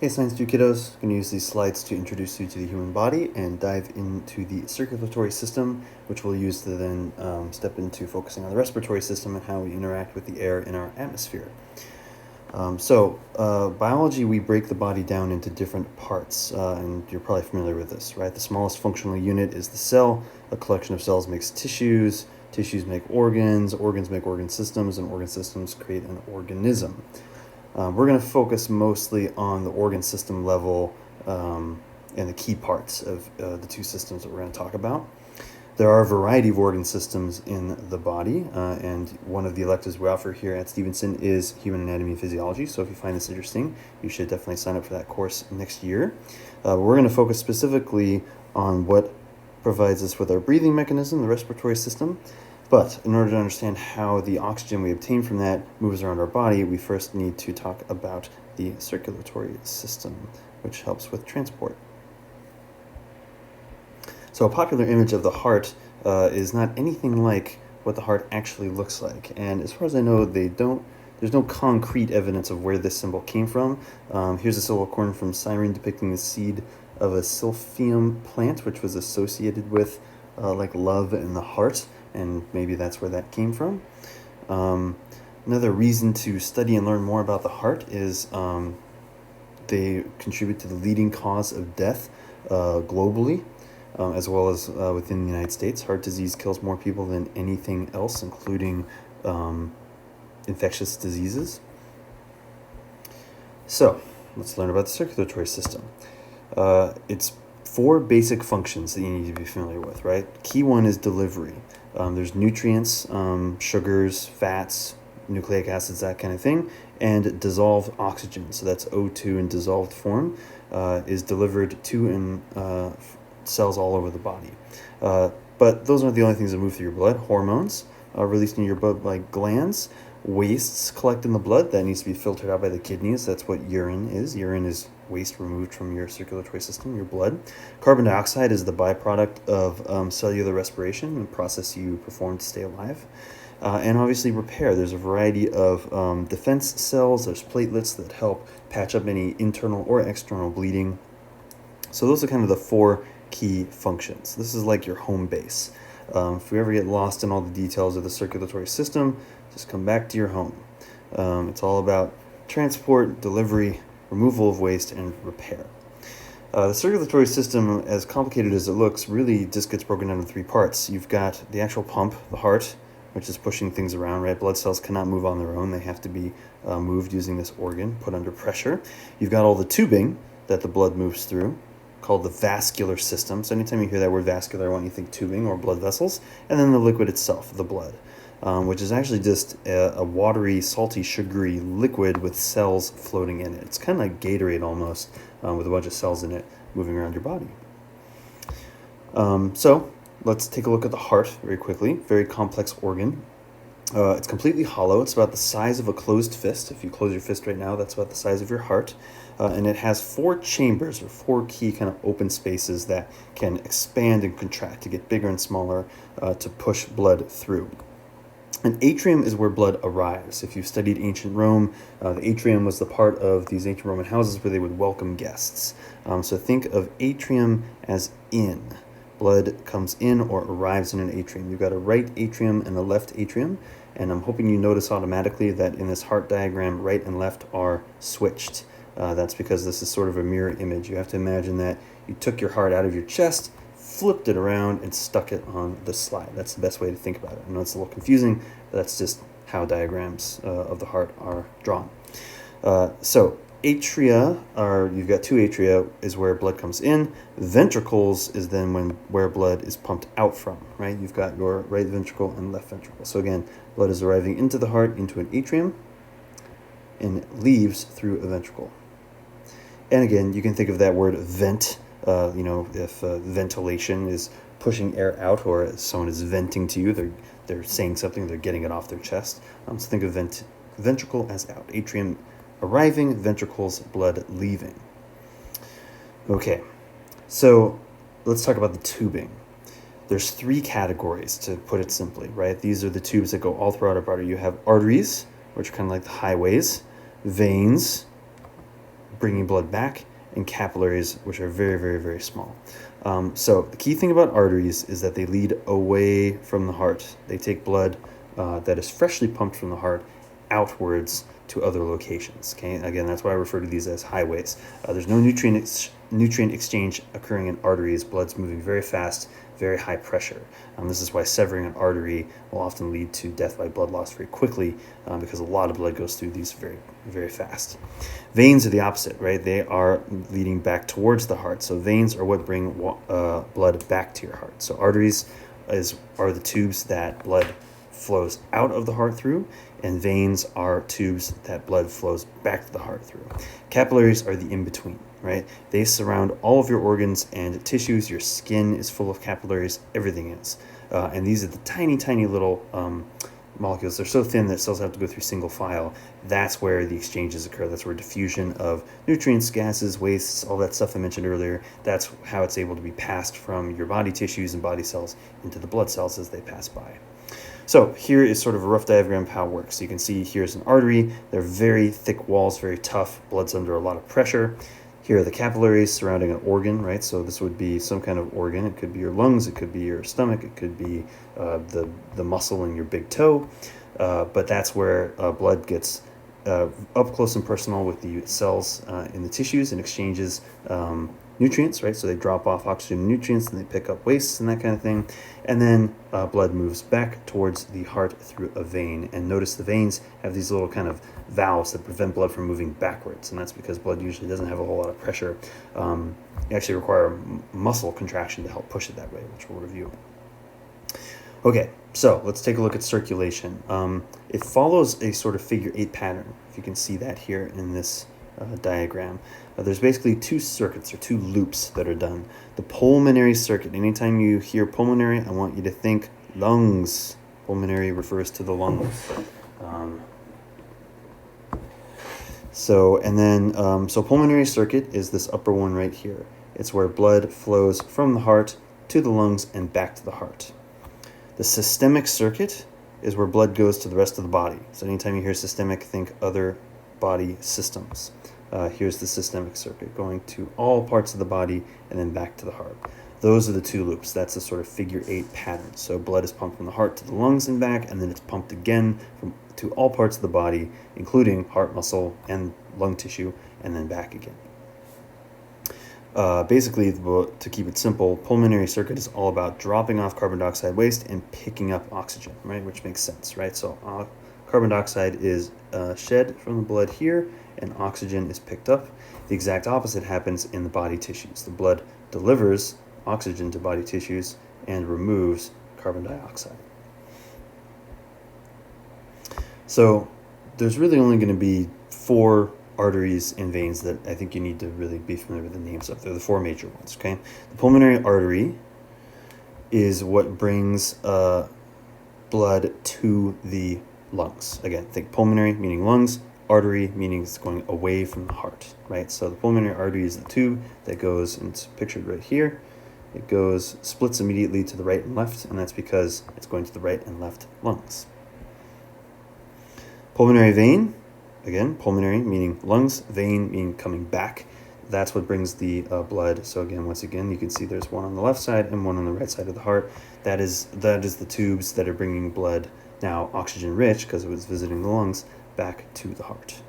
Hey Science 2 kiddos, I'm going to use these slides to introduce you to the human body and dive into the circulatory system, which we'll use to then step into focusing on the respiratory system and how we interact with the air in our atmosphere. Biology, we break the body down into different parts, and you're probably familiar with this, right? The smallest functional unit is the cell. A collection of cells makes tissues, tissues make organs, organs make organ systems, and organ systems create an organism. We're going to focus mostly on the organ system level and the key parts of the two systems that we're going to talk about. There are a variety of organ systems in the body, and one of the electives we offer here at Stevenson is Human Anatomy and Physiology, so if you find this interesting, you should definitely sign up for that course next year. We're going to focus specifically on what provides us with our breathing mechanism, the respiratory system, but in order to understand how the oxygen we obtain from that moves around our body, we first need to talk about the circulatory system, which helps with transport. So a popular image of the heart is not anything like what the heart actually looks like. And as far as I know, there's no concrete evidence of where this symbol came from. Here's a silver coin from Cyrene depicting the seed of a silphium plant, which was associated with like love and the heart, and maybe that's where that came from. Another reason to study and learn more about the heart is they contribute to the leading cause of death globally, as well as within the United States. Heart disease kills more people than anything else, including infectious diseases. So, let's learn about the circulatory system. It's 4 basic functions that you need to be familiar with, right? Key one is delivery. There's nutrients, sugars, fats, nucleic acids, that kind of thing, and dissolved oxygen. So that's O2 in dissolved form is delivered to cells all over the body. But those aren't the only things that move through your blood. Hormones released in your blood by glands. Wastes collect in the blood. That needs to be filtered out by the kidneys. That's what urine is. Urine is waste removed from your circulatory system, your blood. Carbon dioxide is the byproduct of cellular respiration, the process you perform to stay alive. And obviously repair. There's a variety of defense cells. There's platelets that help patch up any internal or external bleeding. So those are kind of the 4 key functions. This is like your home base. If we ever get lost in all the details of the circulatory system, just come back to your home. It's all about transport, delivery, removal of waste, and repair. The circulatory system, as complicated as it looks, really just gets broken down into 3 parts. You've got the actual pump, the heart, which is pushing things around, right? Blood cells cannot move on their own. They have to be moved using this organ, put under pressure. You've got all the tubing that the blood moves through, called the vascular system. So anytime you hear that word vascular, I want you to think tubing or blood vessels. And then the liquid itself, the blood, which is actually just a watery, salty, sugary liquid with cells floating in it. It's kind of like Gatorade almost, with a bunch of cells in it moving around your body. So let's take a look at the heart very quickly. Very complex organ. It's completely hollow. It's about the size of a closed fist. If you close your fist right now, that's about the size of your heart. And it has 4 chambers, or 4 key kind of open spaces that can expand and contract to get bigger and smaller to push blood through. An atrium is where blood arrives. If you've studied ancient Rome, the atrium was the part of these ancient Roman houses where they would welcome guests. So think of atrium as in. Blood comes in or arrives in an atrium. You've got a right atrium and a left atrium, and I'm hoping you notice automatically that in this heart diagram, right and left are switched. That's because this is sort of a mirror image. You have to imagine that you took your heart out of your chest, flipped it around, and stuck it on the slide. That's the best way to think about it. I know it's a little confusing, but that's just how diagrams of the heart are drawn. So atria you've got 2 atria is where blood comes in. Ventricles is then where blood is pumped out from, right? You've got your right ventricle and left ventricle. So again, blood is arriving into the heart, into an atrium, and leaves through a ventricle. And again, you can think of that word vent, if ventilation is pushing air out, or someone is venting to you, they're saying something, they're getting it off their chest. So think of ventricle as out. Atrium arriving, ventricles, blood leaving. Okay, so let's talk about the tubing. There's 3 categories, to put it simply, right? These are the tubes that go all throughout our body. You have arteries, which are kind of like the highways, veins, bringing blood back, and capillaries, which are very, very, very small. So the key thing about arteries is that they lead away from the heart. They take blood that is freshly pumped from the heart outwards to other locations. Okay, again, that's why I refer to these as highways. There's no nutrient exchange occurring in arteries. Blood's moving very fast, very high pressure. This is why severing an artery will often lead to death by blood loss very quickly, because a lot of blood goes through these very, very fast. Veins are the opposite, right? They are leading back towards the heart. So veins are what bring blood back to your heart. So arteries are the tubes that blood flows out of the heart through, and veins are tubes that blood flows back to the heart through. Capillaries are the in-between, right? They surround all of your organs and tissues. Your skin is full of capillaries, everything is. And these are the tiny, tiny little molecules. They're so thin that cells have to go through single file. That's where the exchanges occur. That's where diffusion of nutrients, gases, wastes, all that stuff I mentioned earlier, that's how it's able to be passed from your body tissues and body cells into the blood cells as they pass by. So here is sort of a rough diagram of how it works. You can see here's an artery. They're very thick walls, very tough. Blood's under a lot of pressure. Here are the capillaries surrounding an organ, right? So this would be some kind of organ. It could be your lungs. It could be your stomach. It could be the muscle in your big toe. But that's where blood gets up close and personal with the cells in the tissues and exchanges nutrients, right? So they drop off oxygen and nutrients, and they pick up wastes and that kind of thing. And then blood moves back towards the heart through a vein. And notice the veins have these little kind of valves that prevent blood from moving backwards. And that's because blood usually doesn't have a whole lot of pressure. You actually require muscle contraction to help push it that way, which we'll review. Okay, so let's take a look at circulation. It follows a sort of figure 8 pattern, if you can see that here in this diagram. There's basically two circuits or two loops that are done. The pulmonary circuit. Anytime you hear pulmonary, I want you to think lungs. Pulmonary refers to the lungs. So pulmonary circuit is this upper one right here. It's where blood flows from the heart to the lungs and back to the heart. The systemic circuit is where blood goes to the rest of the body. So anytime you hear systemic, think other body systems. Here's the systemic circuit going to all parts of the body and then back to the heart. Those are the two loops. That's a sort of figure 8 pattern. So blood is pumped from the heart to the lungs and back, and then it's pumped again to all parts of the body, including heart muscle and lung tissue, and then back again. Basically, to keep it simple, pulmonary circuit is all about dropping off carbon dioxide waste and picking up oxygen, right? Which makes sense, right? So carbon dioxide is shed from the blood here, and oxygen is picked up. The exact opposite happens in the body tissues. The blood delivers oxygen to body tissues and removes carbon dioxide. So there's really only going to be 4 arteries and veins that I think you need to really be familiar with the names of. They're the 4 major ones, okay? The pulmonary artery is what brings blood to the lungs. Again, think pulmonary, meaning lungs, artery, meaning it's going away from the heart, right? So the pulmonary artery is the tube that goes, and it's pictured right here. It splits immediately to the right and left, and that's because it's going to the right and left lungs. Pulmonary vein, again, pulmonary meaning lungs, vein meaning coming back. That's what brings the blood. So again, once again, you can see there's one on the left side and one on the right side of the heart. That is the tubes that are bringing blood, now oxygen rich because it was visiting the lungs, back to the heart.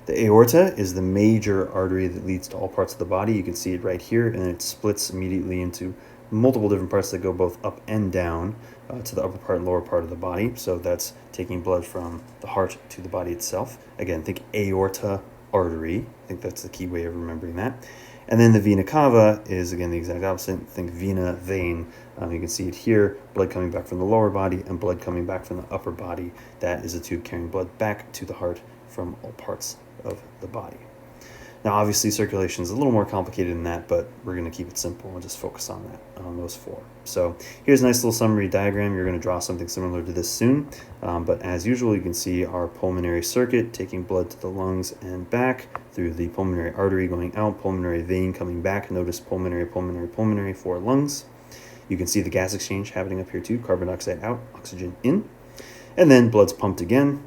The aorta is the major artery that leads to all parts of the body. You can see it right here, and it splits immediately into multiple different parts that go both up and down to the upper part and lower part of the body. So that's taking blood from the heart to the body itself. Again, think aorta artery. I think that's the key way of remembering that. And then the vena cava is, again, the exact opposite. Think vena, vein. You can see it here, blood coming back from the lower body and blood coming back from the upper body. That is a tube carrying blood back to the heart from all parts of the body. Now, obviously, circulation is a little more complicated than that, but we're going to keep it simple and just focus on that, on those 4. So here's a nice little summary diagram. You're going to draw something similar to this soon. But as usual, you can see our pulmonary circuit taking blood to the lungs and back through the pulmonary artery going out, pulmonary vein coming back. Notice pulmonary, pulmonary, pulmonary for lungs. You can see the gas exchange happening up here too, carbon dioxide out, oxygen in. And then blood's pumped again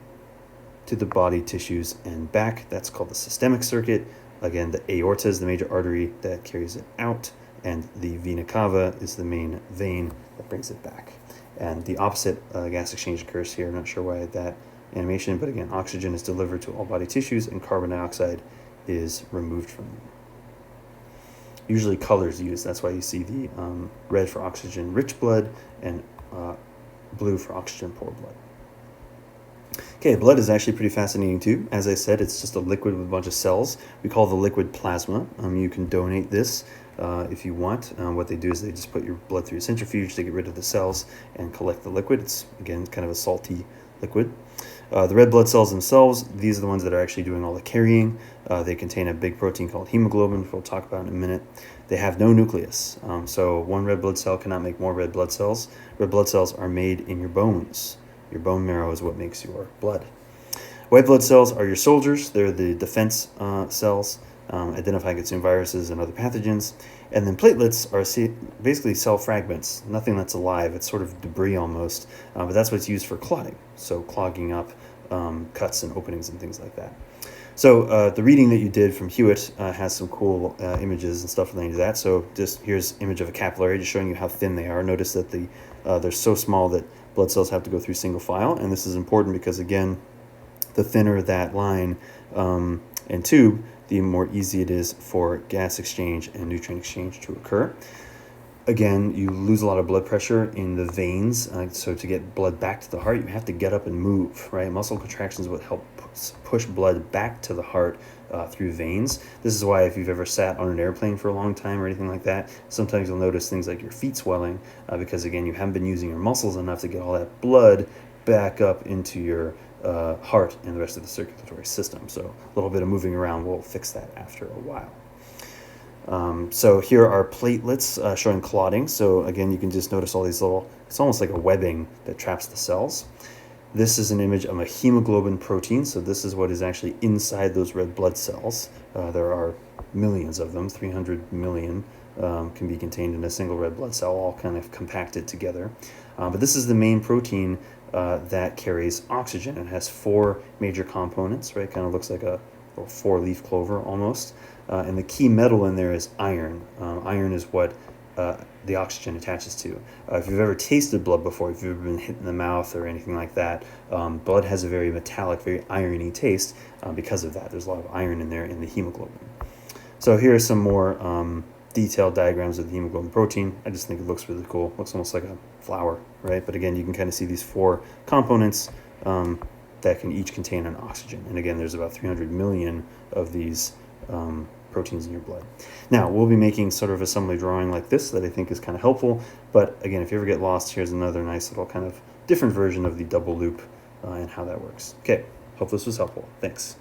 to the body tissues and back. That's called the systemic circuit. Again, the aorta is the major artery that carries it out, and the vena cava is the main vein that brings it back. And the opposite gas exchange occurs here. I'm not sure why that animation, but again, oxygen is delivered to all body tissues and carbon dioxide is removed from them. Usually colors used, that's why you see the red for oxygen-rich blood and blue for oxygen-poor blood. Okay, blood is actually pretty fascinating too. As I said, it's just a liquid with a bunch of cells. We call the liquid plasma. You can donate this if you want. What they do is they just put your blood through a centrifuge to get rid of the cells and collect the liquid. It's, again, kind of a salty liquid. The red blood cells themselves, these are the ones that are actually doing all the carrying. They contain a big protein called hemoglobin, which we'll talk about in a minute. They have no nucleus, so one red blood cell cannot make more red blood cells. Red blood cells are made in your bones. Your bone marrow is what makes your blood. White blood cells are your soldiers. They're the defense cells, identify and consume viruses and other pathogens. And then platelets are basically cell fragments, nothing that's alive. It's sort of debris almost, but that's what's used for clotting, so clogging up cuts and openings and things like that. So the reading that you did from Hewitt has some cool images and stuff related to that. So just here's image of a capillary, just showing you how thin they are. Notice that they're so small that blood cells have to go through single file, and this is important because, again, the thinner that line and tube, the more easy it is for gas exchange and nutrient exchange to occur. Again, you lose a lot of blood pressure in the veins, so to get blood back to the heart, you have to get up and move, right? Muscle contractions would help push blood back to the heart through veins. This is why if you've ever sat on an airplane for a long time or anything like that, sometimes you'll notice things like your feet swelling because, again, you haven't been using your muscles enough to get all that blood back up into your heart and the rest of the circulatory system. So a little bit of moving around will fix that after a while. So here are platelets showing clotting. So again, you can just notice all these little, it's almost like a webbing that traps the cells. This is an image of a hemoglobin protein. So this is what is actually inside those red blood cells. There are millions of them, 300 million can be contained in a single red blood cell, all kind of compacted together. But this is the main protein that carries oxygen. It has 4 major components, right? Kind of looks like a 4-leaf clover almost. And the key metal in there is iron. Iron is what the oxygen attaches to. If you've ever tasted blood before, if you've ever been hit in the mouth or anything like that, blood has a very metallic, very irony taste because of that. There's a lot of iron in there in the hemoglobin. So here are some more detailed diagrams of the hemoglobin protein. I just think it looks really cool. Looks almost like a flower, right? But again, you can kind of see these 4 components that can each contain an oxygen. And again, there's about 300 million of these proteins in your blood. Now, we'll be making sort of assembly drawing like this that I think is kind of helpful. But again, if you ever get lost, here's another nice little kind of different version of the double loop and how that works. Okay, hope this was helpful. Thanks.